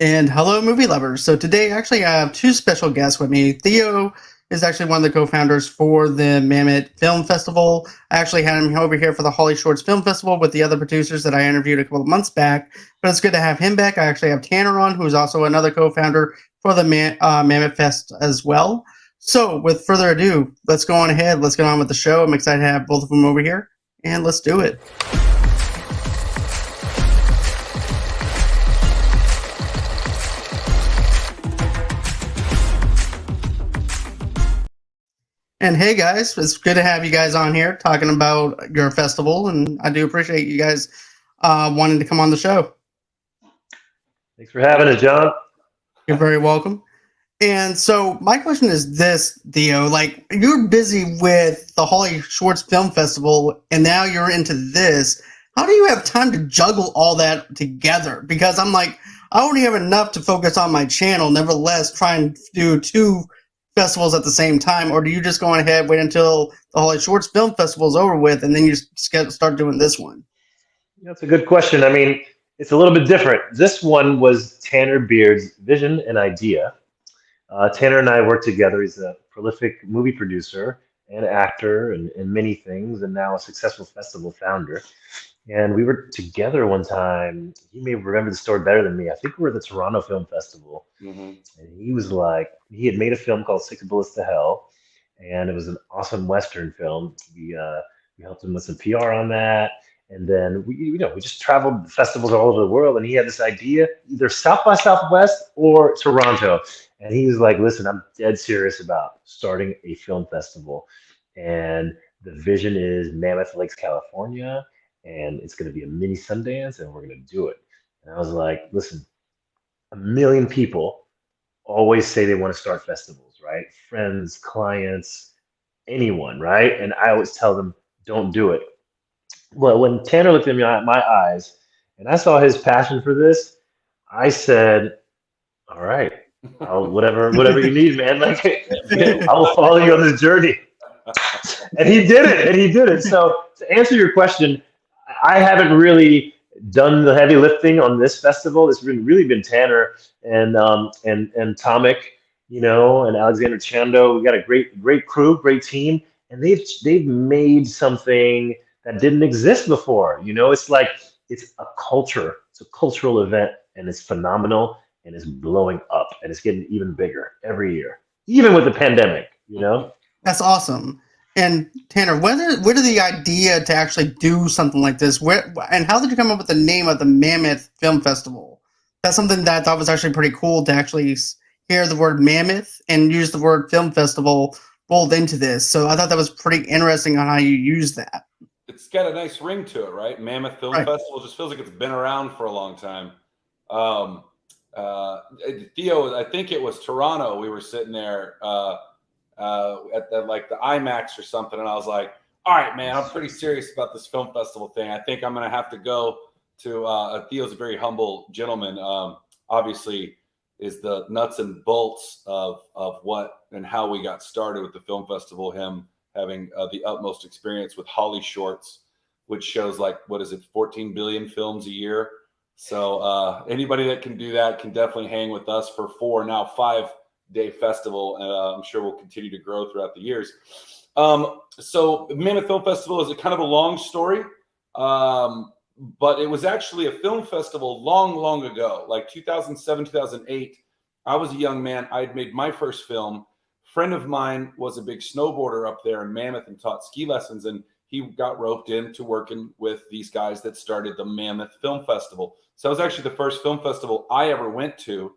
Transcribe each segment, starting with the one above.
And hello, movie lovers. So today, actually, I have two special guests with me. Theo is actually one of the co-founders for the Mammoth Film Festival. I actually had him over here for the Holly Shorts Film Festival with the other producers that I interviewed a couple of months back. But it's good to have him back. I actually have Tanner on, who's also another co-founder for the Mammoth Fest as well. So with further ado, let's go on ahead. Let's get on with the show. I'm excited to have both of them over here, and let's do it. And hey guys, it's good to have you guys on here talking about your festival, and I do appreciate you guys wanting to come on the show. Thanks for having us, John. You're very welcome. And so my question is this, Theo, like you're busy with the Holly Shorts Film Festival and now you're into this. How do you have time to juggle all that together? Because I'm like, I already have enough to focus on my channel, nevertheless try and do two festivals at the same time, or do you just go on ahead, wait until the Holly Shorts Film Festival is over with, and then you start doing this one? That's a good question. I mean, it's a little bit different. This one was Tanner Beard's vision and idea. Tanner and I worked together. He's a prolific movie producer and actor and many things, and now a successful festival founder. And we were together one time. He may remember the story better than me. I think we were at the Toronto Film Festival. And he was like, he had made a film called Six Bullets to Hell, and it was an awesome Western film. We helped him with some PR on that. And then we just traveled festivals all over the world, and he had this idea, either South by Southwest or Toronto. And he was like, listen, I'm dead serious about starting a film festival. And the vision is Mammoth Lakes, California, and it's going to be a mini Sundance, and we're going to do it. And I was like, listen, a million people always say they want to start festivals, right? Friends, clients, anyone, right? And I always tell them, don't do it. Well, when Tanner looked at me in my eyes and I saw his passion for this, I said, all right, whatever you need, man. Like, I will follow you on this journey. And he did it. So to answer your question, I haven't really done the heavy lifting on this festival. It's really been Tanner and Tomic, and Alexander Chando. We got a great crew, great team, and they've made something that didn't exist before. It's like it's a culture. It's a cultural event, and it's phenomenal, and it's blowing up, and it's getting even bigger every year, even with the pandemic. That's awesome. And Tanner, where did the idea to actually do something like this? And how did you come up with the name of the Mammoth Film Festival? That's something that I thought was actually pretty cool to actually hear the word Mammoth and use the word film festival rolled into this. So I thought that was pretty interesting on how you use that. It's got a nice ring to it, right? Mammoth Film Festival just feels like it's been around for a long time. Theo, I think it was Toronto. We were sitting there at like the IMAX or something, and I was like, all right, man, I'm pretty serious about this film festival thing. I think I'm going to have to go to Theo's a very humble gentleman, obviously is the nuts and bolts of what and how we got started with the film festival, him having the utmost experience with Holly Shorts, which shows 14 billion films a year. So anybody that can do that can definitely hang with us for 5-day festival. I'm sure we'll continue to grow throughout the years. So Mammoth Film Festival is a kind of a long story, but it was actually a film festival long ago, like 2007, 2008. I was a young man. I'd made my first film. Friend of mine was a big snowboarder up there in Mammoth and taught ski lessons, and he got roped into working with these guys that started the Mammoth Film Festival. So it was actually the first film festival I ever went to.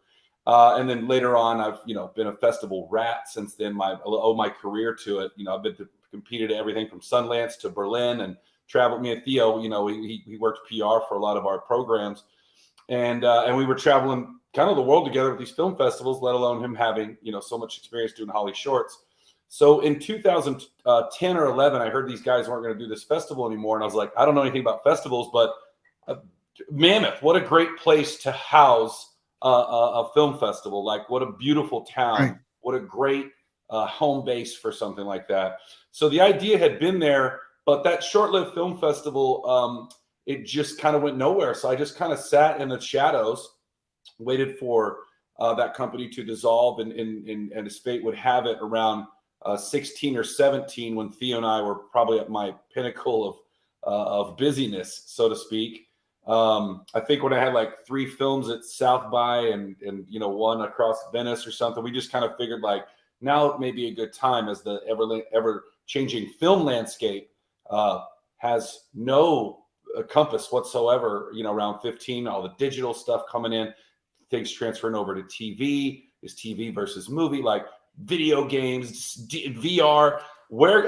And then later on, I've been a festival rat since then. I owe my career to it. I've been competed at everything from Sundance to Berlin and traveled. Me and Theo, he worked PR for a lot of our programs, and we were traveling kind of the world together with these film festivals. Let alone him having so much experience doing Holly Shorts. So in 2010 or 11, I heard these guys weren't going to do this festival anymore, and I was like, I don't know anything about festivals, but Mammoth, what a great place to house a film festival. Like, what a beautiful town. Right. What a great home base for something like that. So the idea had been there, but that short-lived film festival, it just kind of went nowhere. So I just kind of sat in the shadows waited for that company to dissolve, and as fate would have it, around 16 or 17, when Theo and I were probably at my pinnacle of busyness, so to speak. I think when I had like 3 films at South by and one across Venice or something, we just kind of figured like now may be a good time, as the ever changing film landscape has no compass whatsoever. Around 15, all the digital stuff coming in, things transferring over to TV. Is TV versus movie, like video games, VR.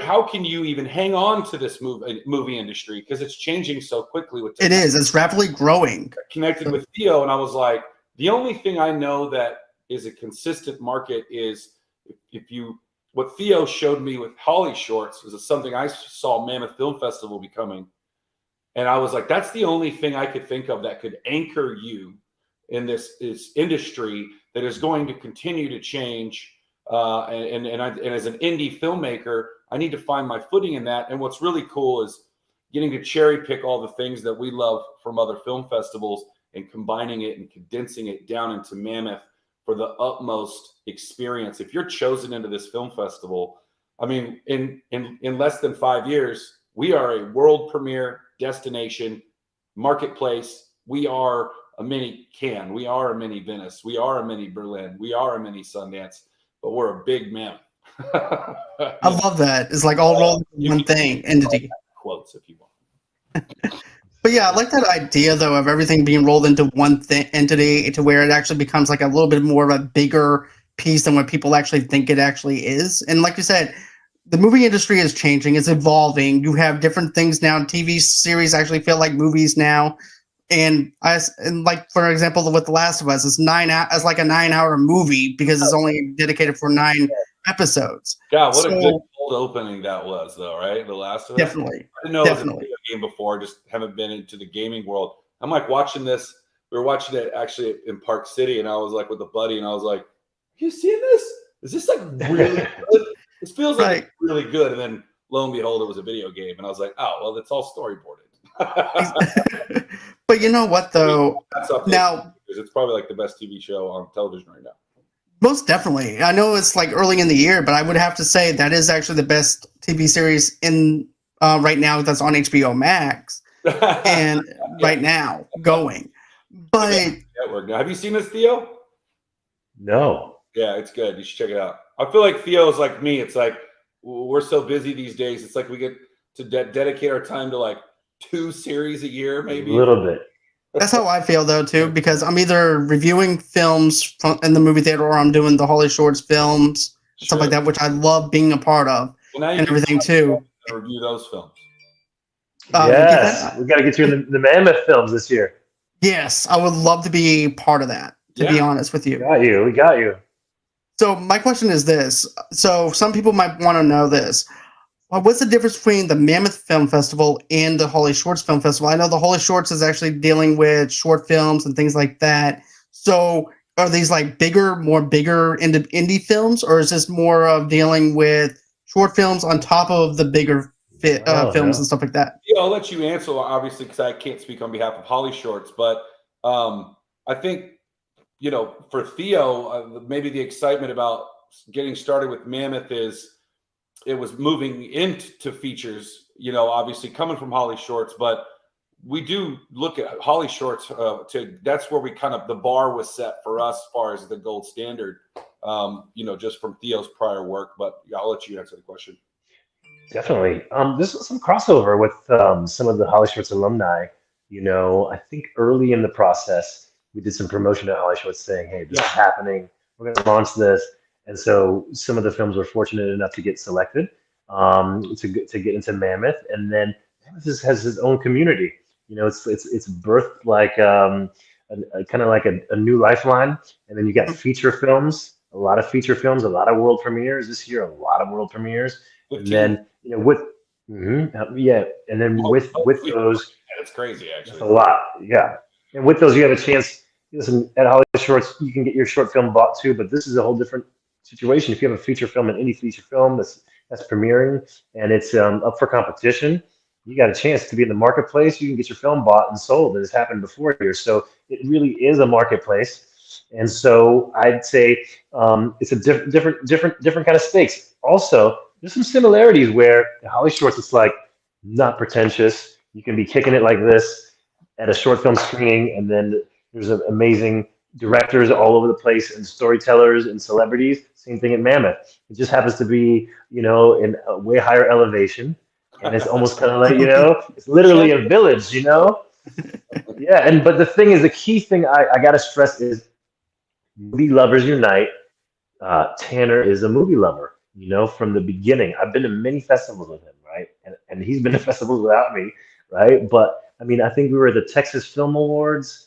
How can you even hang on to this movie industry, because it's changing so quickly with technology. It's rapidly growing. Connected with Theo, and I was like, the only thing I know that is a consistent market is what Theo showed me with Holly Shorts is something I saw Mammoth Film Festival becoming, and I was like, that's the only thing I could think of that could anchor you in this industry that is going to continue to change. And as an indie filmmaker, I need to find my footing in that. And what's really cool is getting to cherry pick all the things that we love from other film festivals and combining it and condensing it down into Mammoth for the utmost experience. If you're chosen into this film festival, I mean, in less than 5 years, we are a world premiere destination, marketplace. We are a mini Cannes. We are a mini Venice. We are a mini Berlin. We are a mini Sundance. But we're a big Mammoth. I love that. It's like all rolled into one thing, entity. Quotes if you want. But yeah, I like that idea though of everything being rolled into one entity, to where it actually becomes like a little bit more of a bigger piece than what people actually think it actually is. And like you said, the movie industry is changing, it's evolving. You have different things now. TV series actually feel like movies now. And like, for example, with The Last of Us, it's like a 9-hour movie because it's only dedicated for 9 episodes. God, what a good cold opening that was, though, right? The Last of Us. Definitely. I didn't know it was a video game before. Just haven't been into the gaming world. I'm like watching this. We were watching it actually in Park City, and I was like with a buddy, and I was like, "You seeing this? Is this like really good? This feels like it's really good." And then lo and behold, it was a video game, and I was like, "Oh, well, it's all storyboarded." But you know what, though? Now, it's probably like the best TV show on television right now. Most definitely. I know it's like early in the year, but I would have to say that is actually the best TV series in right now that's on HBO Max, and right now going. But network. Now, have you seen this, Theo? No. Yeah, it's good. You should check it out. I feel like Theo is like me. It's like we're so busy these days. It's like we get to dedicate our time to like 2 series a year, maybe. A little bit. That's how I feel though too, because I'm either reviewing films in the movie theater or I'm doing the Holly Shorts films, stuff like that, which I love being a part of, and everything too. Review those films. Yes, we got to get you the Mammoth films this year. Yes, I would love to be part of that. To be honest with you, we got you. So my question is this: so some people might want to know this. What's the difference between the Mammoth Film Festival and the Holly Shorts Film Festival? I know the Holly Shorts is actually dealing with short films and things like that. So are these like more bigger indie films, or is this more of dealing with short films on top of the bigger films and stuff like that? Yeah, I'll let you answer, obviously, because I can't speak on behalf of Holly Shorts. But I think, for Theo, maybe the excitement about getting started with Mammoth is it was moving into features, obviously coming from Holly Shorts, but we do look at Holly Shorts that's where the bar was set for us as far as the gold standard, just from Theo's prior work. But I'll let you answer the question. Definitely. There's some crossover with some of the Holly Shorts alumni. I think early in the process, we did some promotion at Holly Shorts saying, hey, this is happening. We're going to launch this. And so some of the films were fortunate enough to get selected to get into Mammoth. And then Mammoth has his own community. It's birthed like kind of like a new lifeline. And then you got feature films, a lot of feature films, a lot of world premieres this year, a lot of world premieres. 15. And then and then with those, it's crazy actually. That's a lot, And with those, you have a chance. Listen, at Holly Shorts, you can get your short film bought too, but this is a whole different situation. If you have a feature film, an indie feature film that's premiering and it's up for competition, you got a chance to be in the marketplace. You can get your film bought and sold. It has happened before here, so it really is a marketplace. And so I'd say it's a different kind of stakes. Also, there's some similarities where in Holly Shorts, it's like not pretentious. You can be kicking it like this at a short film screening, and then there's amazing directors all over the place and storytellers and celebrities. Same thing at Mammoth. It just happens to be, in a way higher elevation, and it's almost kind of like, it's literally a village, Yeah, but the thing is, the key thing I gotta stress is movie lovers unite. Tanner is a movie lover, from the beginning. I've been to many festivals with him, right? And he's been to festivals without me, right? But I mean, I think we were at the Texas Film Awards.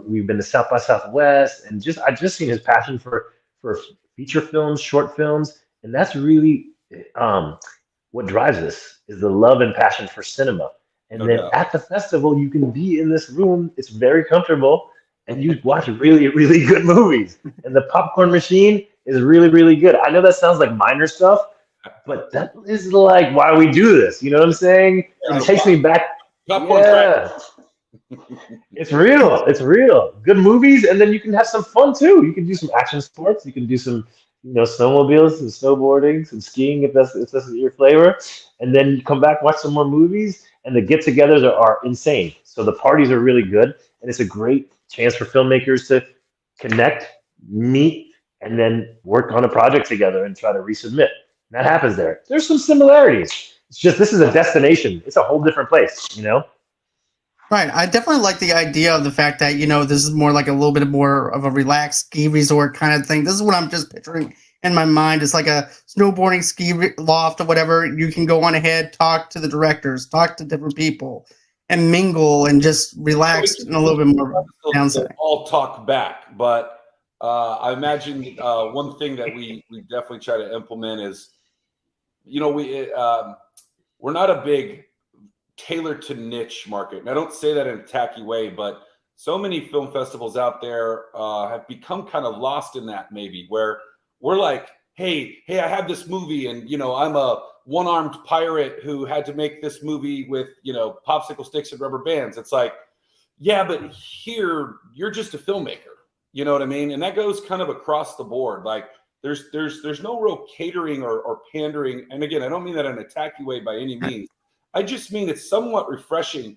We've been to South by Southwest, and I just seen his passion for feature films, short films, and that's really what drives us is the love and passion for cinema. And then at the festival, you can be in this room. It's very comfortable, and you watch really, really good movies. And the popcorn machine is really, really good. I know that sounds like minor stuff, but that is like why we do this. You know what I'm saying? It takes me back. Yeah. It's real. It's real. Good movies, and then you can have some fun too. You can do some action sports. You can do some, snowmobiles, some snowboarding, some skiing if that's your flavor. And then you come back, watch some more movies, and the get-togethers are insane. So the parties are really good, and it's a great chance for filmmakers to connect, meet, and then work on a project together and try to resubmit. And that happens there. There's some similarities. It's just this is a destination. It's a whole different place. Right. I definitely like the idea of the fact that, this is more like a little bit more of a relaxed ski resort kind of thing. This is what I'm just picturing in my mind. It's like a snowboarding ski loft or whatever. You can go on ahead, talk to the directors, talk to different people, and mingle and just relax in a little bit more downside. All talk back. But I imagine one thing that we definitely try to implement is, we're not a big tailored to niche market. And I don't say that in a tacky way, but so many film festivals out there have become kind of lost in that maybe where we're like, hey, I have this movie and, I'm a one-armed pirate who had to make this movie with, popsicle sticks and rubber bands. It's like, yeah, but here you're just a filmmaker. You know what I mean? And that goes kind of across the board. Like there's no real catering or pandering. And again, I don't mean that in a tacky way by any means. I just mean it's somewhat refreshing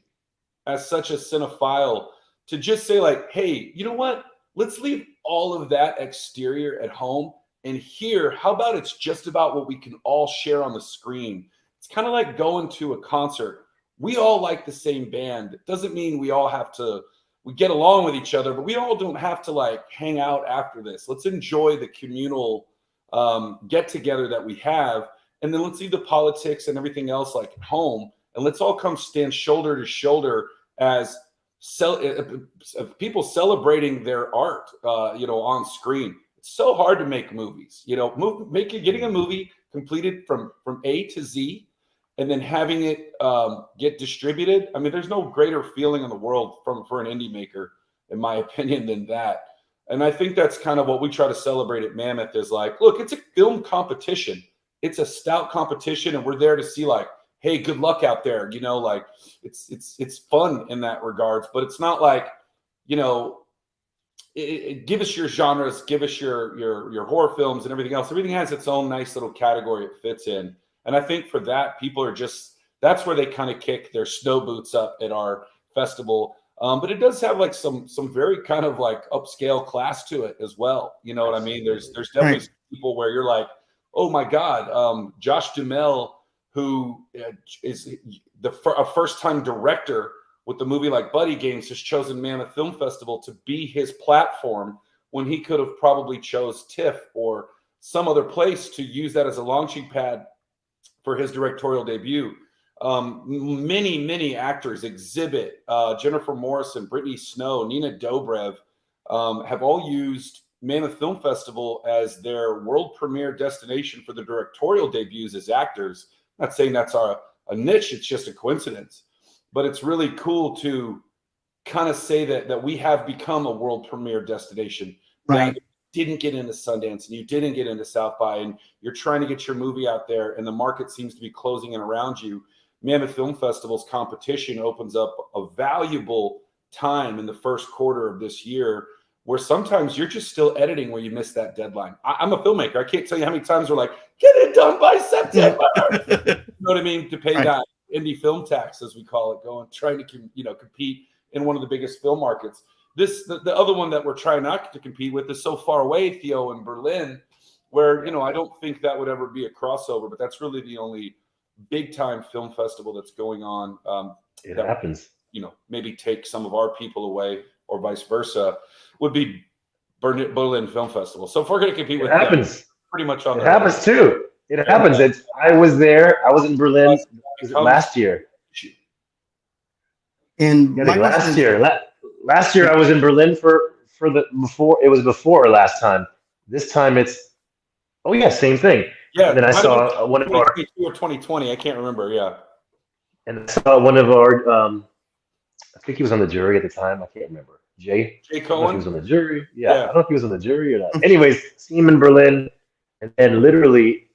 as such a cinephile to just say like, hey, you know what? Let's leave all of that exterior at home. And here, how about it's just about what we can all share on the screen? It's kind of like going to a concert. We all like the same band. It doesn't mean we all we get along with each other, but we all don't have to like hang out after this. Let's enjoy the communal get together that we have. And then let's leave the politics and everything else like at home, and let's all come stand shoulder to shoulder as people celebrating their art, on screen. It's so hard to make movies, getting a movie completed from A to Z, and then having it get distributed. I mean, there's no greater feeling in the world for an indie maker, in my opinion, than that. And I think that's kind of what we try to celebrate at Mammoth is like, look, it's a film competition. It's a stout competition, and we're there to see like, hey, good luck out there. Like it's fun in that regards, but it's not like, give us your genres, give us your horror films and everything else. Everything has its own nice little category it fits in. And I think for that, people are that's where they kind of kick their snow boots up at our festival. But it does have like some very kind of like upscale class to it as well. You know what I mean? There's definitely some people where you're like, oh my God, Josh Duhamel, who is a first-time director with the movie like Buddy Games, has chosen Mammoth Film Festival to be his platform when he could have probably chose TIFF or some other place to use that as a launching pad for his directorial debut. Many actors, Exhibit, Jennifer Morrison, Brittany Snow, Nina Dobrev, have all used Mammoth Film Festival as their world premiere destination for the directorial debuts as actors. I'm not saying that's a niche, it's just a coincidence. But it's really cool to kind of say that we have become a world premiere destination. Right. That didn't get into Sundance and you didn't get into South by, and you're trying to get your movie out there and the market seems to be closing in around you. Mammoth Film Festival's competition opens up a valuable time in the first quarter of this year where sometimes you're just still editing where you miss that deadline. I'm a filmmaker. I can't tell you how many times we're like, get it done by September. You know what I mean? To pay that indie film tax, as we call it, trying to compete in one of the biggest film markets. The other one that we're trying not to compete with is so far away, Theo, in Berlin, where I don't think that would ever be a crossover, but that's really the only big time film festival that's going on. It happens. Maybe take some of our people away, or vice versa, would be Berlin Film Festival. So if we're going to compete with them, pretty much on it happens too. It happens. I was there. I was in Berlin last year. And last year I was in Berlin for before last time. This time it's same thing. Yeah. And then I saw one of our 2020. I can't remember. Yeah. And I saw one of our. I think he was on the jury at the time. I can't remember. Jay Cohen. He was on the jury. Yeah, I don't know if he was on the jury or not. Anyways, see him in Berlin, and then literally,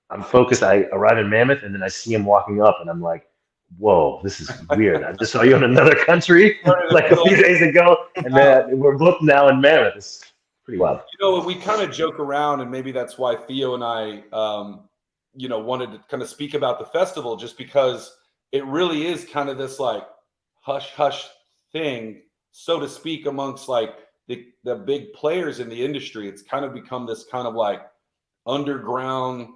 I'm focused. I arrive in Mammoth, and then I see him walking up, and I'm like, "Whoa, this is weird. I just saw you in another country like a few days ago, and then we're both now in Mammoth. It's pretty wild." We kind of joke around, and maybe that's why Theo and I, wanted to kind of speak about the festival, just because it really is kind of this like hush hush thing, so to speak, amongst like the big players in the industry. It's kind of become this kind of like underground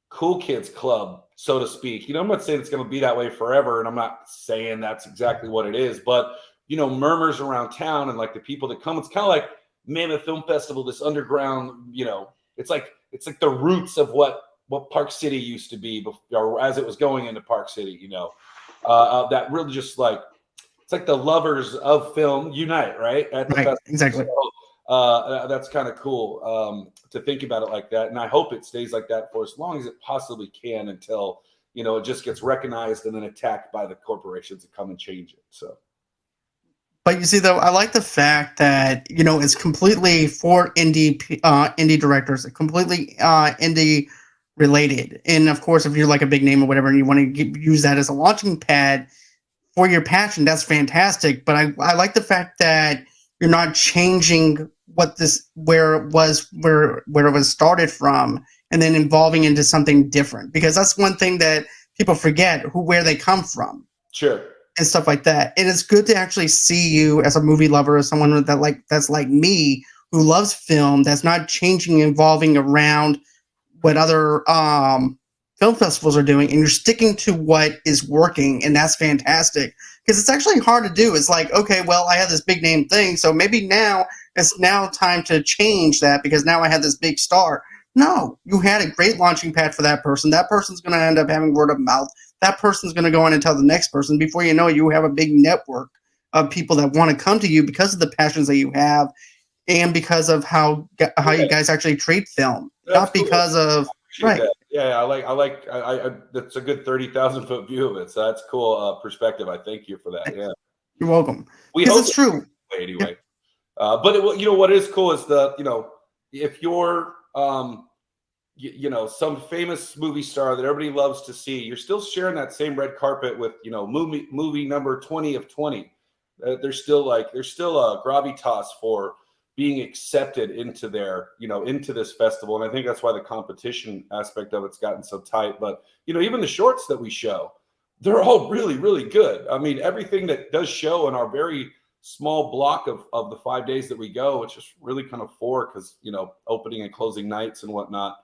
cool kids club, so to speak. I'm not saying it's going to be that way forever, and I'm not saying that's exactly what it is, but murmurs around town and like the people that come, it's kind of like Mammoth Film Festival, this underground, it's like the roots of what Park City used to be or as it was going into Park City, that really just like, it's like the lovers of film unite, right? At the festival. Exactly. So, that's kind of cool to think about it like that. And I hope it stays like that for as long as it possibly can, until, it just gets recognized and then attacked by the corporations that come and change it. So. But you see, though, I like the fact that, it's completely for indie directors, completely indie related. And of course, if you're like a big name or whatever, and you want to use that as a launching pad for your passion, that's fantastic. But I like the fact that you're not changing where it was started from, and then evolving into something different, because that's one thing that people forget, where they come from. Sure. And stuff like that. And it's good to actually see you as a movie lover, as someone that's like me, who loves film, that's not changing, evolving around what other film festivals are doing, and you're sticking to what is working, and that's fantastic. Because it's actually hard to do. It's like, okay, well, I have this big name thing, so maybe now it's time to change that, because now I have this big star. No, you had a great launching pad for that person. That person's going to end up having word of mouth. That person's going to go on and tell the next person. Before you know it, you have a big network of people that want to come to you because of the passions that you have, and because of how you guys actually treat film. Not because of right. That. Yeah, I that's a good 30,000 foot view of it. So that's cool perspective. I thank you for that. Yeah, you're welcome. Because it's true. Anyway, but what is cool is if you're some famous movie star that everybody loves to see, you're still sharing that same red carpet with movie number 20 of 20. There's still a gravitas for being accepted into into this festival, and I think that's why the competition aspect of it's gotten so tight. But even the shorts that we show, they're all really, really good. I mean, everything that does show in our very small block of the 5 days that we go, which is really kind of 4, because opening and closing nights and whatnot.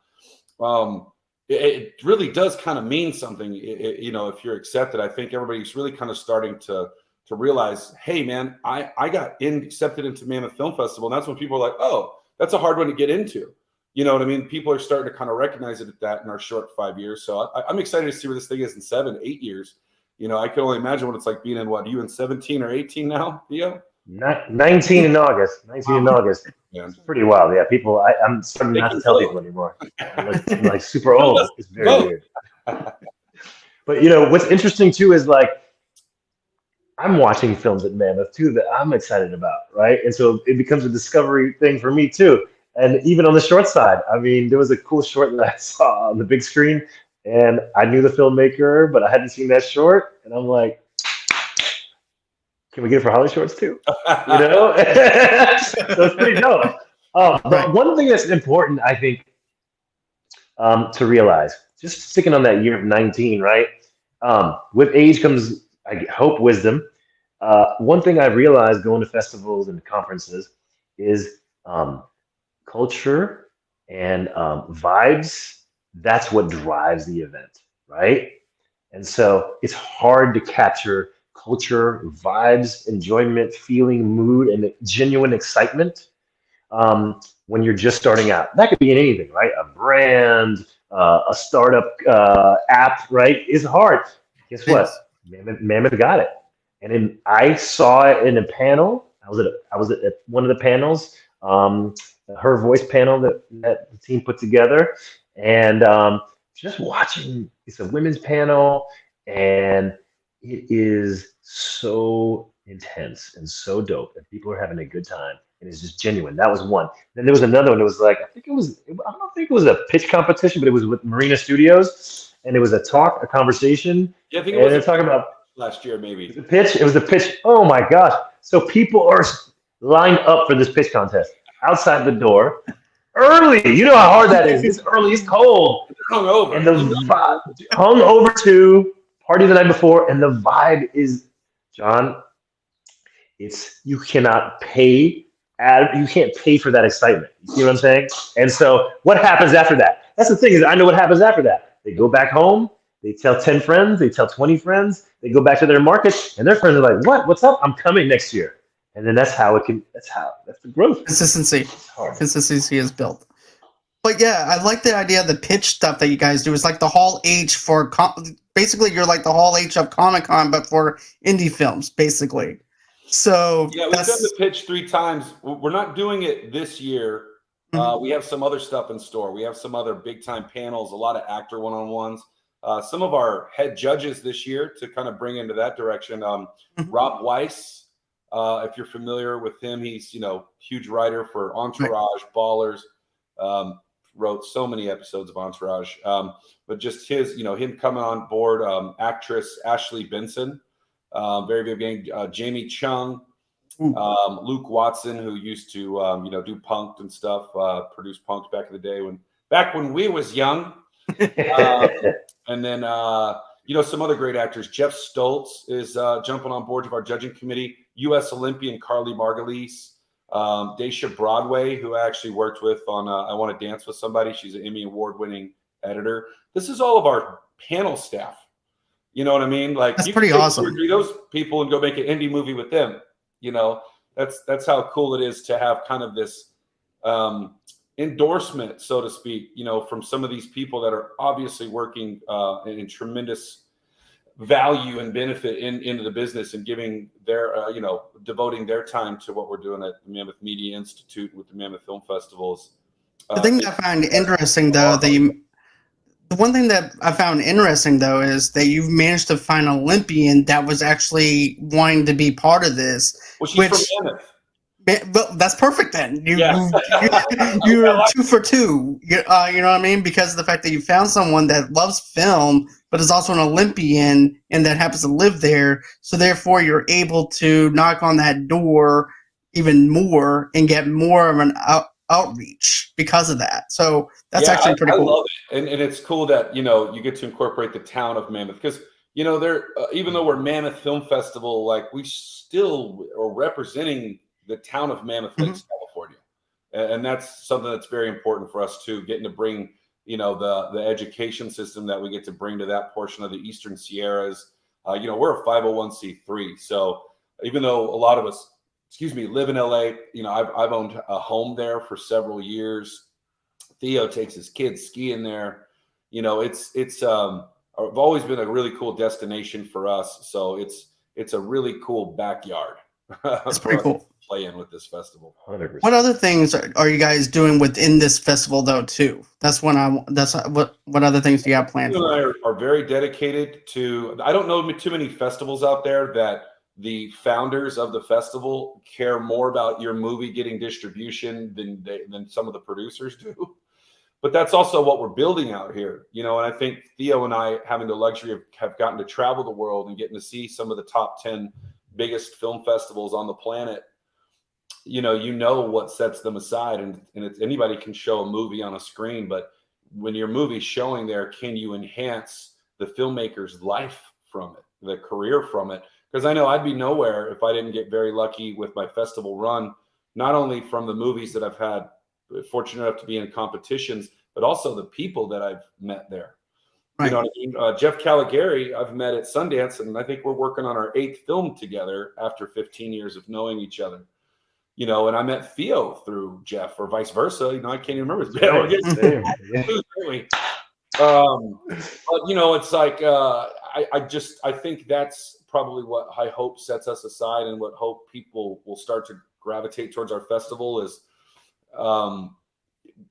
It really does kind of mean something, if you're accepted. I think everybody's really kind of starting to realize, hey man, I got accepted into Mammoth Film Festival, and that's when people are like, oh, that's a hard one to get into. You know what I mean? People are starting to kind of recognize it at that in our short 5 years. So I'm excited to see where this thing is in 7, 8 years. I can only imagine what it's like being in you in 17 or 18 now, Theo? 19 in August. 19 in August. Yeah. It's pretty wild. Yeah, people. I'm starting not to tell people anymore. I'm like super old. It's very weird. But what's interesting too is like I'm watching films at Mammoth too that I'm excited about, right? And so it becomes a discovery thing for me too. And even on the short side, I mean, there was a cool short that I saw on the big screen, and I knew the filmmaker, but I hadn't seen that short, and I'm like, can we get it for Holly Shorts too? You know, so it's pretty dope. Right. But one thing that's important, I think, to realize, just sticking on that year of 19, right? With age comes, I hope, wisdom. One thing I've realized going to festivals and conferences is culture and vibes. That's what drives the event, right? And so it's hard to capture culture, vibes, enjoyment, feeling, mood, and genuine excitement when you're just starting out. That could be in anything, right? A brand, a startup app, right? It's hard. Guess what? Yes. Mammoth got it. And then I saw it in a panel. I was at one of the panels, her voice panel that the team put together, and just watching. It's a women's panel, and it is so intense and so dope, and people are having a good time, and it's just genuine. That was one. Then there was another one. It was like I don't think it was a pitch competition, but it was with Marina Studios, and it was a conversation, Yeah, I think it and was they're talking about last year, maybe. the pitch. It was the pitch. Oh my gosh! So people are lined up for this pitch contest outside the door early. You know how hard that is. It's early. It's cold, Hung over. and the vibe hung over to party the night before, and the vibe is, John. It's you cannot pay. You can't pay for that excitement. You see what I'm saying? And so, what happens after that? That's the thing is, I know what happens after that. They go back home. They tell 10 friends. They tell 20 friends. They go back to their market, and their friends are like, "What? What's up? I'm coming next year." And then that's how it can. That's the growth. Consistency. It's hard. Consistency is built. But yeah, I like the idea of the pitch stuff that you guys do. It's like the Hall H for basically you're like the Hall H of Comic Con, but for indie films, basically. So Yeah, we've done the pitch 3 times. We're not doing it this year. We have some other stuff in store. We have some other big time panels, a lot of actor one-on-ones. Some of our head judges this year to kind of bring into that direction. Rob Weiss, if you're familiar with him, he's huge writer for Entourage, Ballers. Wrote so many episodes of Entourage. But just his, him coming on board. Actress Ashley Benson, very big game. Jamie Chung. Luke Watson, who used to do Punk'd and stuff, produced Punk'd back in the day when we was young. And then some other great actors. Jeff Stoltz is jumping on board of our judging committee. U.S. Olympian Carly Margulies, Daisha Broadway, who I actually worked with on I Want to Dance with Somebody. She's an Emmy Award-winning editor. This is all of our panel staff. You know what I mean? Like that's pretty awesome. Those people and go make an indie movie with them. That's how cool it is to have kind of this endorsement, so to speak, from some of these people that are obviously working in tremendous value and benefit into the business and giving their, devoting their time to what we're doing at the Mammoth Media Institute with the Mammoth Film Festivals. The thing that I find interesting, though, the one thing that I found interesting, though, is that you've managed to find an Olympian that was actually wanting to be part of this. Well, she's from Mammoth. Well, that's perfect then. You're 2 for 2. You know what I mean? Because of the fact that you found someone that loves film, but is also an Olympian and that happens to live there. So therefore, you're able to knock on that door even more and get more of an outreach because of that. So that's actually pretty cool. I love it. And it's cool that, you get to incorporate the town of Mammoth because, they're even though we're Mammoth Film Festival, like we still are representing the town of Mammoth Lakes, California. And that's something that's very important for us too, getting to bring, the education system that we get to bring to that portion of the Eastern Sierras. We're a 501c3. So even though a lot of us, live in LA, I've owned a home there for several years. Theo takes his kids skiing there. It's always been a really cool destination for us. So it's a really cool backyard. That's pretty cool. Play in with this festival. 100%. What other things are you guys doing within this festival though too? What other things do you have planned? You and I are very dedicated to. I don't know too many festivals out there that the founders of the festival care more about your movie getting distribution than some of the producers do. But that's also what we're building out here, and I think Theo and I, having the luxury of have gotten to travel the world and getting to see some of the top 10 biggest film festivals on the planet, you know what sets them aside, and anybody can show a movie on a screen, but when your movie's showing there, can you enhance the filmmaker's life from it, the career from it? Because I know I'd be nowhere if I didn't get very lucky with my festival run, not only from the movies that I've had fortunate enough to be in competitions, but also the people that I've met there. Right. You know what I mean? Jeff Caligari, I've met at Sundance, and I think we're working on our 8th film together after 15 years of knowing each other. You know, and I met Theo through Jeff, or vice versa. You know, I can't even remember his name. But you know, it's like I think that's probably what I hope sets us aside, and what hope people will start to gravitate towards our festival is,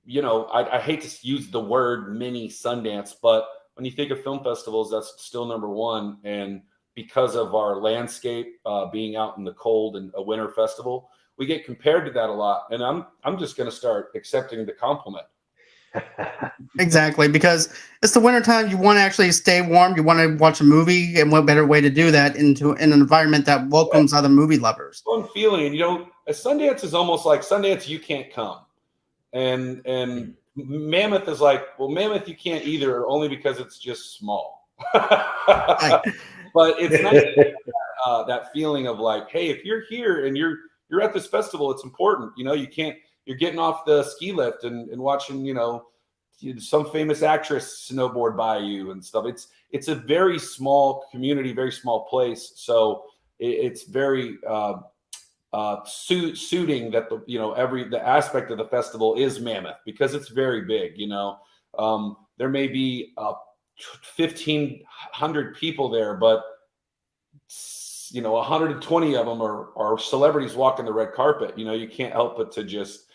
you know, I hate to use the word mini Sundance, but when you think of film festivals, that's still number one. And because of our landscape being out in the cold and a winter festival, we get compared to that a lot, and I'm just going to start accepting the compliment. Exactly, because it's the wintertime. You want to actually stay warm. You want to watch a movie, and what better way to do that in an environment that welcomes other movie lovers? Fun feeling, and you know, Sundance is almost like Sundance. You can't come, and Mammoth is like, well, Mammoth you can't either, only because it's just small. Right. But it's nice that feeling of like, hey, if you're here and you're at this festival, it's important. You know, you're getting off the ski lift and watching, you know, some famous actress snowboard by you and stuff. It's a very small community, very small place. So it's very suiting that the aspect of the festival is Mammoth, because it's very big. You know, there may be 1,500 people there, but you know, 120 of them are celebrities walking the red carpet. You know, you can't help but to just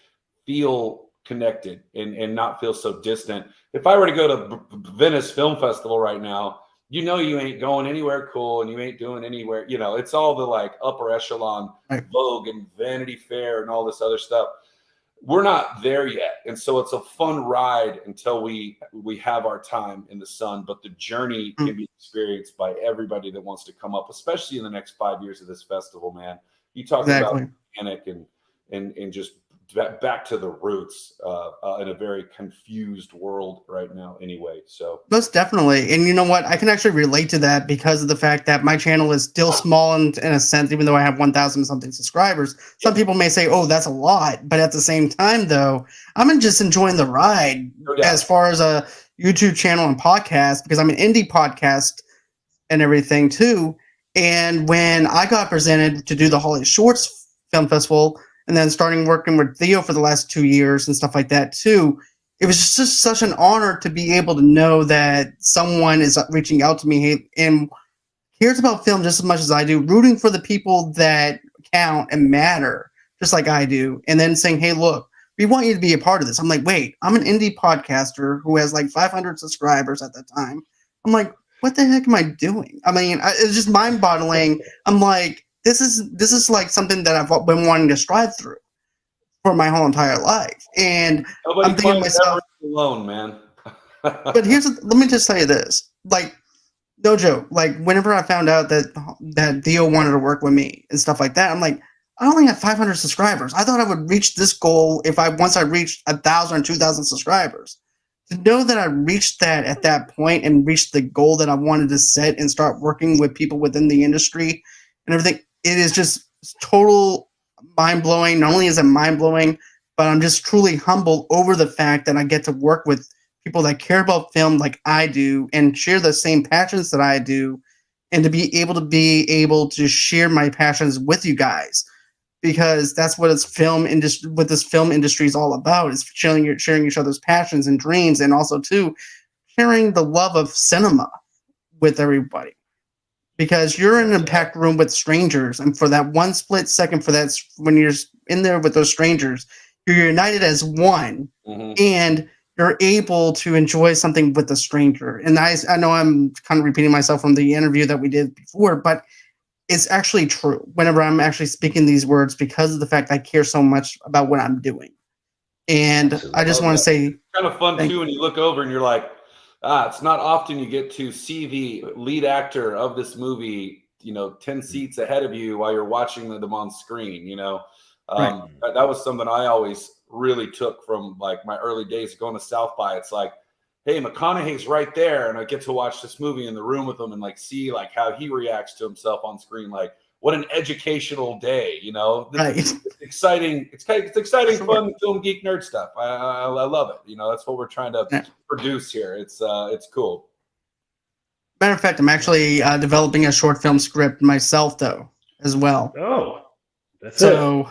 feel connected and not feel so distant. If I were to go to Venice Film Festival right now, you know, you ain't going anywhere cool and you ain't doing anywhere, you know, it's all the like upper echelon Vogue and Vanity Fair and all this other stuff. We're not there yet. And so it's a fun ride until we have our time in the sun, but the journey can be experienced by everybody that wants to come up, especially in the next 5 years of this festival, man. You talk about panic and just back to the roots in a very confused world right now anyway. So most definitely. And you know what? I can actually relate to that because of the fact that my channel is still small in a sense, even though I have 1,000 something subscribers. Some people may say, oh, that's a lot. But at the same time, though, I'm just enjoying the ride as far as a YouTube channel and podcast, because I'm an indie podcast and everything too. And when I got presented to do the Holly Shorts Film Festival, and then starting working with Theo for the last 2 years and stuff like that too, it was just such an honor to be able to know that someone is reaching out to me and cares about film just as much as I do, rooting for the people that count and matter, just like I do, and then saying, hey, look, we want you to be a part of this. I'm like, wait, I'm an indie podcaster who has like 500 subscribers at that time. I'm like, what the heck am I doing? I mean, it's just mind-boggling. I'm like, this is like something that I've been wanting to strive through for my whole entire life. And nobody I'm thinking to myself, alone, man. But let me just tell you this, like, no joke. Like, whenever I found out that Theo wanted to work with me and stuff like that, I'm like, I only have 500 subscribers. I thought I would reach this goal once I reached 1,000 or 2,000 subscribers. To know that I reached that at that point and reached the goal that I wanted to set and start working with people within the industry and everything, it is just total mind-blowing. Not only is it mind-blowing, but I'm just truly humbled over the fact that I get to work with people that care about film like I do and share the same passions that I do, and to be able to share my passions with you guys, because that's what this film industry is all about, is sharing each other's passions and dreams, and also too sharing the love of cinema with everybody. Because you're in a packed room with strangers, and for that one split second, when you're in there with those strangers, you're united as one, and you're able to enjoy something with a stranger. And I know I'm kind of repeating myself from the interview that we did before, but it's actually true whenever I'm actually speaking these words, because of the fact I care so much about what I'm doing. And I just want to say, it's kind of fun too when you look over and you're like, it's not often you get to see the lead actor of this movie 10 seats ahead of you while you're watching them on screen. Right. That was something I always really took from like my early days going to South by. It's like, hey, McConaughey's right there, and I get to watch this movie in the room with him and like see like how he reacts to himself on screen. Like, what an educational day, Right. It's exciting. It's exciting, Sure. fun film geek nerd stuff. I love it. That's what we're trying to produce here. It's cool. Matter of fact, I'm actually developing a short film script myself, though, as well. Oh, that's it.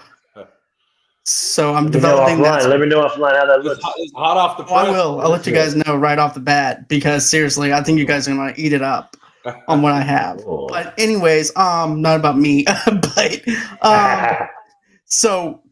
So I'm Let me know developing that. offline. Let me know offline how that looks. It's hot off the press. I will. I'll let you guys know right off the bat, because seriously, I think you guys are gonna eat it up on what I have. Cool. But anyways, not about me, but so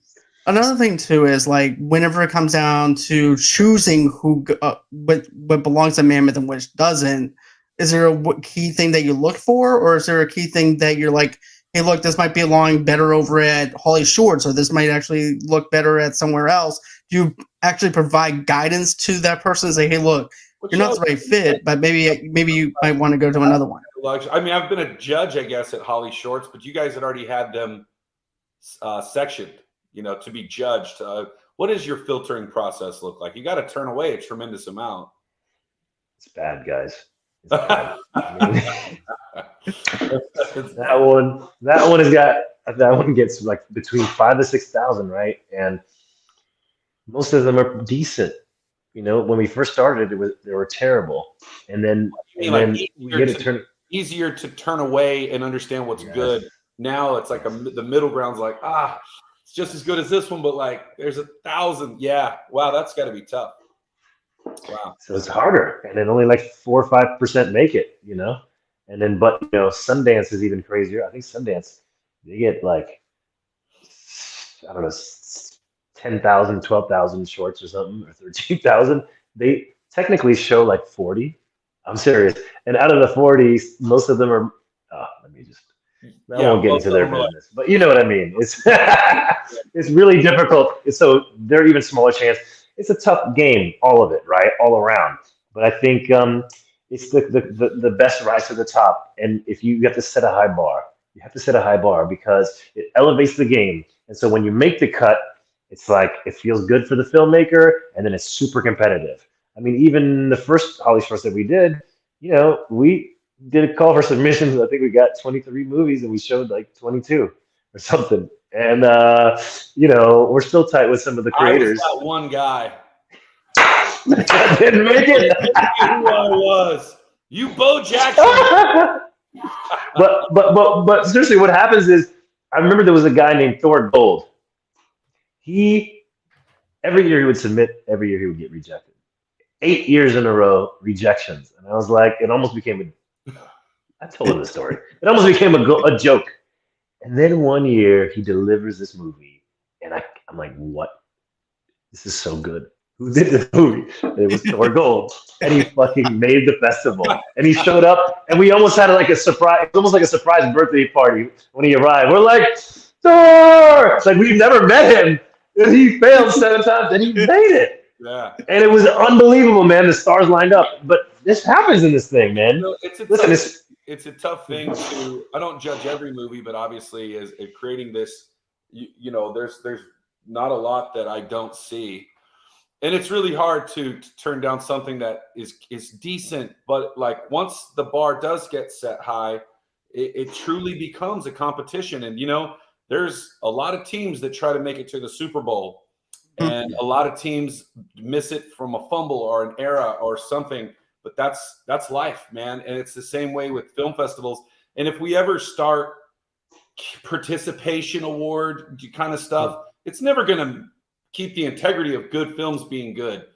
another thing too is like whenever it comes down to choosing what belongs to Mammoth and which doesn't, is there a key thing that you look for, or is there a key thing that you're like, hey, look, this might be along better over at Holly Shorts, or this might actually look better at somewhere else? Do you actually provide guidance to that person and say, hey, look, you're not the right fit, but maybe you might want to go to another one? I mean, I've been a judge, I guess, at Holly Shorts, but you guys had already had them sectioned, to be judged. What does your filtering process look like? You got to turn away a tremendous amount. It's bad, guys. It's bad. that one gets like between 5,000 to 6,000, right? And most of them are decent. When we first started, they were terrible, and then easier to turn away and understand what's good. Now it's like the middle ground's like it's just as good as this one, but like there's 1,000. Yeah, wow, that's got to be tough. Wow. So it's harder, and then only like 4 or 5% make it, and then but Sundance is even crazier. I think Sundance, they get like, I don't know, 10,000, 12,000 shorts or something, or 13,000. They technically show like 40. I'm serious. And out of the 40, most of them are. Let me just. I won't get into their business, but you know what I mean. It's it's really difficult. So they're even smaller chance. It's a tough game, all of it, right, all around. But I think it's the best rise to the top. And if you have to set a high bar, you have to set a high bar because it elevates the game. And so when you make the cut, it's like it feels good for the filmmaker, and then it's super competitive. I mean, even the first Holly Shorts that we did, we did a call for submissions. I think we got 23 movies, and we showed like 22 or something. And we're still tight with some of the creators. I was that one guy. I didn't make it. Who I was. You Bo Jackson. but seriously, what happens is, I remember there was a guy named Thor Gold. Every year he would submit, every year he would get rejected. 8 years in a row, rejections. And I was like, it almost became I told him the story. It almost became a joke. And then one year he delivers this movie, and I'm like, what? This is so good. Who did this movie? It was Thor Gold, and he fucking made the festival. And he showed up, and we almost had like a surprise. It was almost like a surprise birthday party when he arrived. We're like, Thor! It's like we've never met him, and he failed 7 times, and he made it. Yeah. And it was unbelievable, man. The stars lined up. But this happens in this thing, man. It's a tough thing to. I don't judge every movie, but obviously, as creating this, there's not a lot that I don't see, and it's really hard to turn down something that is decent. But like once the bar does get set high, it truly becomes a competition. And there's a lot of teams that try to make it to the Super Bowl, and a lot of teams miss it from a fumble or an error or something. But that's life, man. And it's the same way with film festivals. And if we ever start participation award kind of stuff, it's never going to keep the integrity of good films being good.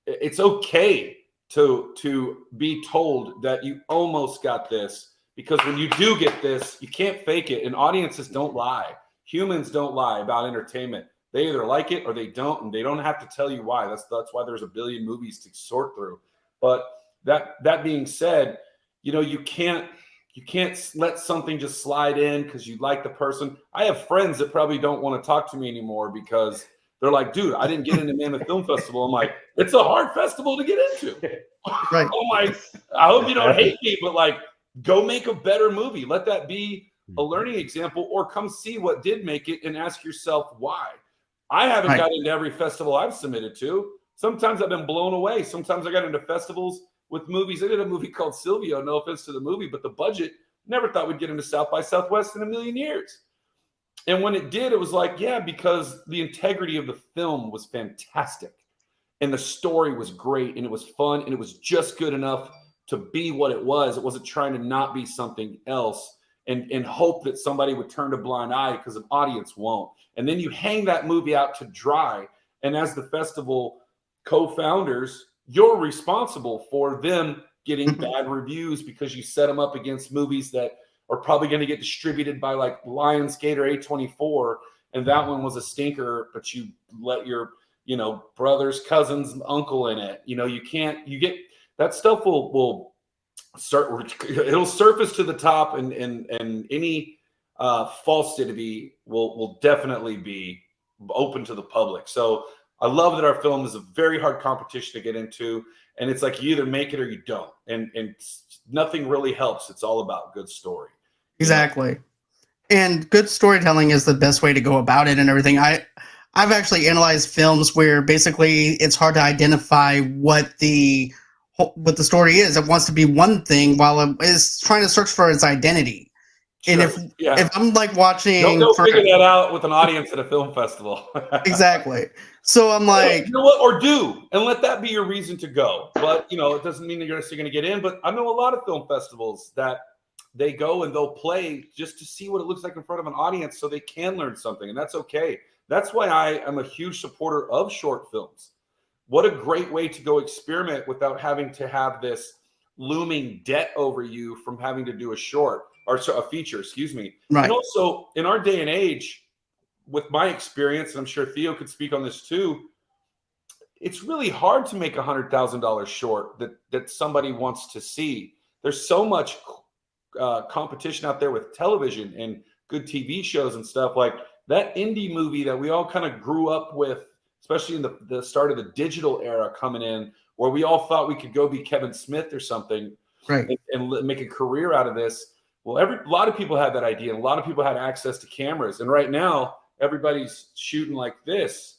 It's okay to be told that you almost got this, because when you do get this, you can't fake it. And audiences don't lie. Humans don't lie about entertainment. They either like it or they don't, and they don't have to tell you why. That's why there's a billion movies to sort through. But that being said, you can't let something just slide in because you like the person. I have friends that probably don't want to talk to me anymore because they're like, dude, I didn't get into Mammoth Film Festival. I'm like, it's a hard festival to get into. Right. Oh my, I hope you don't hate me, but like, Go make a better movie. Let that be a learning example, or come see what did make it and ask yourself why. I haven't got into every festival I've submitted to. Sometimes I've been blown away. Sometimes I got into festivals with movies. I did a movie called Silvio, no offense to the movie, but the budget, never thought we'd get into South by Southwest in a million years. And when it did, it was like, yeah, because the integrity of the film was fantastic. And the story was great, and it was fun, and it was just good enough to be what it was. It wasn't trying to not be something else and hope that somebody would turn a blind eye, because an audience won't. And then you hang that movie out to dry. And as the festival co-founders, you're responsible for them getting bad reviews, because you set them up against movies that are probably going to get distributed by like Lionsgate or A24. And that one was a stinker, but you let your, brother's cousin's uncle in it. You get that stuff will start, it'll surface to the top, and any falsity will definitely be open to the public. So I love that our film is a very hard competition to get into, and it's like you either make it or you don't, and nothing really helps. It's all about good story. Exactly. And good storytelling is the best way to go about it and everything. I've actually analyzed films where basically it's hard to identify what the story is. It wants to be one thing while it is trying to search for its identity. Sure. And if I'm like watching, don't figure that out with an audience at a film festival. Exactly. So I'm like, you know what? Or do, and let that be your reason to go. But it doesn't mean that you're necessarily going to get in. But I know a lot of film festivals that they go and they'll play just to see what it looks like in front of an audience, so they can learn something, and that's okay. That's why I am a huge supporter of short films. What a great way to go experiment without having to have this looming debt over you from having to do a short or a feature, excuse me. Right. And also in our day and age, with my experience, and I'm sure Theo could speak on this too, it's really hard to make $100,000 short that somebody wants to see. There's so much competition out there with television and good TV shows and stuff. Like that indie movie that we all kind of grew up with, especially in the start of the digital era coming in, where we all thought we could go be Kevin Smith or something, right, and make a career out of this. Well, a lot of people had that idea, and a lot of people had access to cameras. And right now, everybody's shooting like this.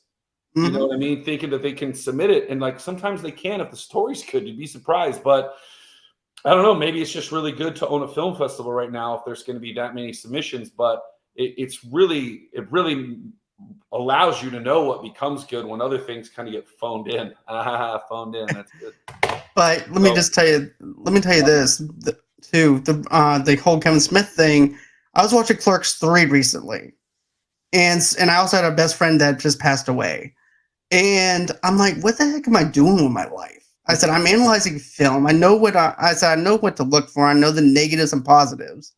You know what I mean? Thinking that they can submit it. And like sometimes they can if the story's good. You'd be surprised. But I don't know. Maybe it's just really good to own a film festival right now if there's going to be that many submissions. But it really allows you to know what becomes good when other things kind of get phoned in. Phoned in. That's good. But let me tell you this too. The whole Kevin Smith thing. I was watching Clerks 3 recently, and I also had a best friend that just passed away, and I'm like, what the heck am I doing with my life? I said, I'm analyzing film. I know what I know what to look for. I know the negatives and positives.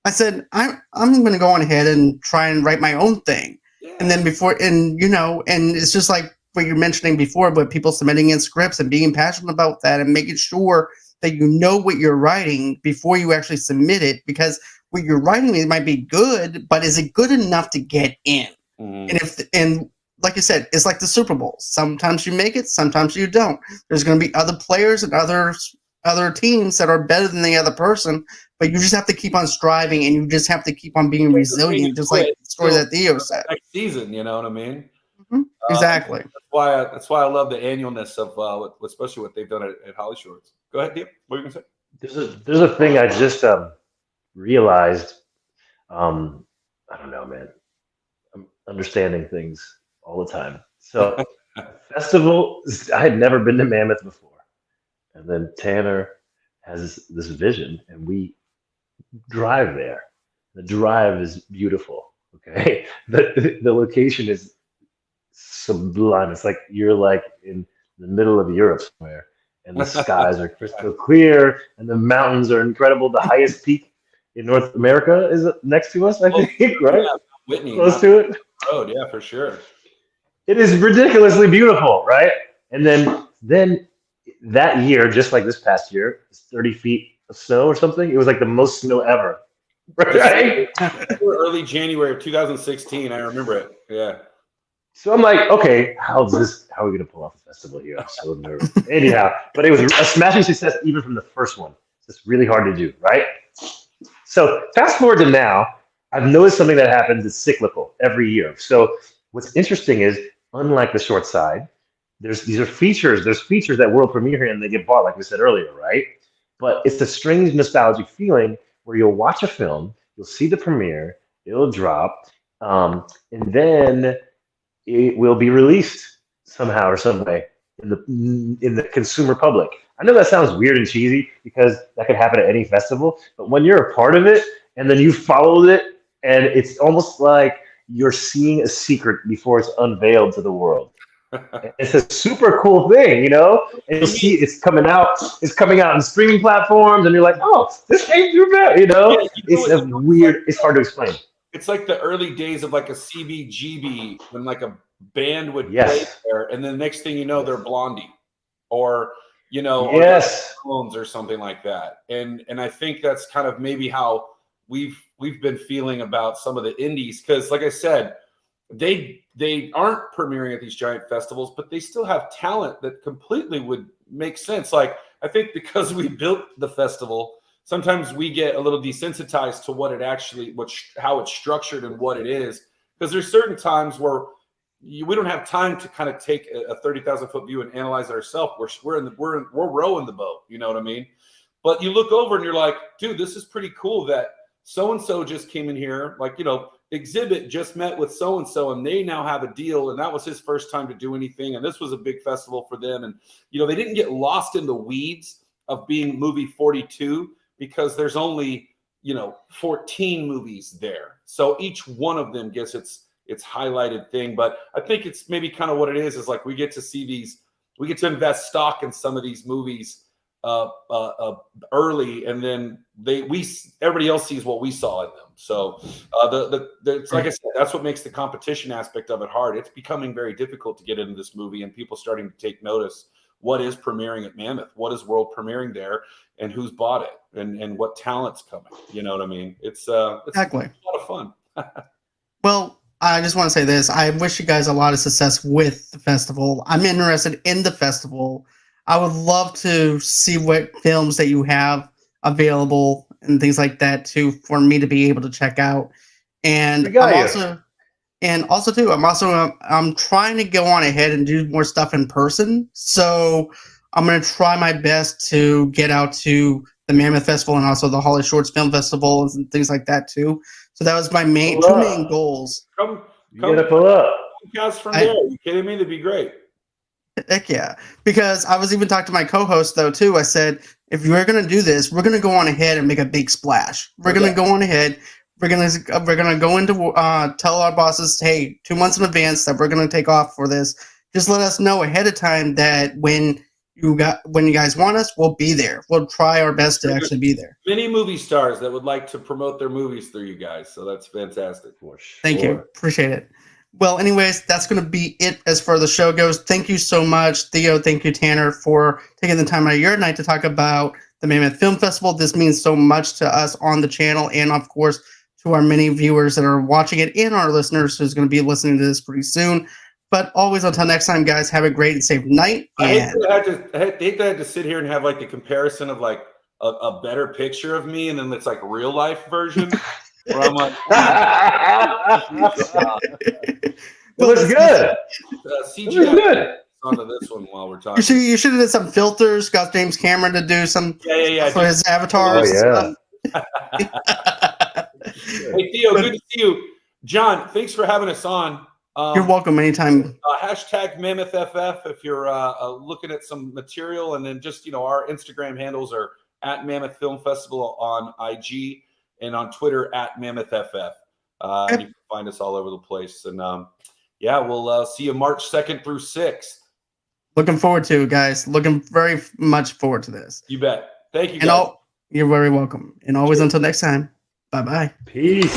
I said, I'm going to go on ahead and try and write my own thing. Yeah. And then and it's just like what you're mentioning before, but people submitting in scripts and being passionate about that and making sure that you know what you're writing before you actually submit it, because what you're writing, it might be good, but is it good enough to get in? And like you said, it's like the Super Bowl. Sometimes you make it, sometimes you don't. There's going to be other players and other teams that are better than the other person, but you just have to keep on striving, and you just have to keep on being resilient, just like the story that Theo said. Next season, you know what I mean? Exactly. That's why I love the annualness of especially what they've done at Holly Shorts. Go ahead, Theo. What are you gonna say? There's a thing I just realized. I don't know, man. I'm understanding things all the time. So festival, I had never been to Mammoth before. And then Tanner has this vision, and we drive there. The drive is beautiful. Okay. The location is sublime. It's like you're like in the middle of Europe somewhere, and the skies are crystal clear, and the mountains are incredible. The highest peak in North America is next to us, I think, right? Yeah, Whitney. Close to it. Road, yeah, for sure. It is ridiculously beautiful, right? And then that year, just like this past year, it's 30 feet of snow or something. It was like the most snow ever. Right? Early January of 2016, I remember it. Yeah. So I'm like, okay, how are we gonna pull off a festival here? I'm so nervous. Anyhow, but it was a smashing success even from the first one. It's just really hard to do, right? So fast forward to now, I've noticed something that happens is cyclical every year. So what's interesting is, unlike the short side, there's features that world premiere here and they get bought, like we said earlier, right? But it's a strange nostalgic feeling where you'll watch a film, you'll see the premiere, it'll drop, and then it will be released somehow or some way in the consumer public. I know that sounds weird and cheesy because that could happen at any festival, but when you're a part of it and then you followed it, and it's almost like you're seeing a secret before it's unveiled to the world. It's a super cool thing, you know. And you'll see it's coming out. It's coming out on streaming platforms, and you're like, "Oh, this came through there," you know. Yeah, you know, it's a weird. It's hard to explain. It's like the early days of like a CBGB when like a band would Yes. play there, and then the next thing you know, they're Blondie, or you know, Yes. or Stones or something like that. And I think that's kind of maybe how we've been feeling about some of the indies, because like I said, they aren't premiering at these giant festivals, but they still have talent that completely would make sense. Like I think because we built the festival, sometimes we get a little desensitized to what it actually, how it's structured and what it is. Because there's certain times where we don't have time to kind of take a 30,000 foot view and analyze it ourselves. We're rowing the boat. You know what I mean? But you look over and you're like, dude, this is pretty cool that so-and-so just came in here. Like, you know, Exhibit just met with so-and-so and they now have a deal. And that was his first time to do anything. And this was a big festival for them. And, you know, they didn't get lost in the weeds of being movie 42 because there's only, you know, 14 movies there. So each one of them gets its highlighted thing. But I think it's maybe kind of what it is like we get to see these, we get to invest stock in some of these movies early, and then everybody else sees what we saw in them. So it's like I said, that's what makes the competition aspect of it hard. It's becoming very difficult to get into this movie, and people starting to take notice. What is premiering at Mammoth? What is world premiering there? And who's bought it? And what talent's coming? You know what I mean? It's Exactly. a lot of fun. Well, I just want to say this. I wish you guys a lot of success with the festival. I'm interested in the festival. I would love to see what films that you have available and things like that too, for me to be able to check out. And I'm trying to go on ahead and do more stuff in person. So I'm going to try my best to get out to the Mammoth Festival and also the Holly Shorts Film Festival and things like that too. So that was my two main goals. Come gotta pull up. From there. Are you kidding me? That'd be great. Heck yeah. Because I was even talking to my co-host though too. I said, if we're gonna do this, we're gonna go on ahead and make a big splash. We're gonna go on ahead. We're gonna go into tell our bosses, hey, 2 months in advance that we're gonna take off for this. Just let us know ahead of time that when you guys want us, we'll be there. We'll try our best to actually be there. Many movie stars that would like to promote their movies through you guys, so that's fantastic. For sure. Thank you. Appreciate it. Well, anyways, that's going to be it as far as the show goes. Thank you so much, Theo. Thank you, Tanner, for taking the time out of your night to talk about the Mammoth Film Festival. This means so much to us on the channel and, of course, to our many viewers that are watching it and our listeners who's going to be listening to this pretty soon. But always, until next time, guys, have a great and safe night. I hate that I had to sit here and have like the comparison of like a better picture of me, and then it's like real life version. Where I'm like, it looks good. CGI good. Onto this one while we're talking. You should have did some filters. Got James Cameron to do some for his avatars. Oh, yeah. Hey Theo, good to see you. John, thanks for having us on. You're welcome anytime. Hashtag MammothFF if you're looking at some material, and then just our Instagram handles are at Mammoth Film Festival on IG. And on Twitter at MammothFF. And you can find us all over the place. And we'll see you March 2nd through 6th. Looking forward to it, guys. Looking very much forward to this. You bet. Thank you, guys. You're very welcome. And always until next time. Bye-bye. Peace.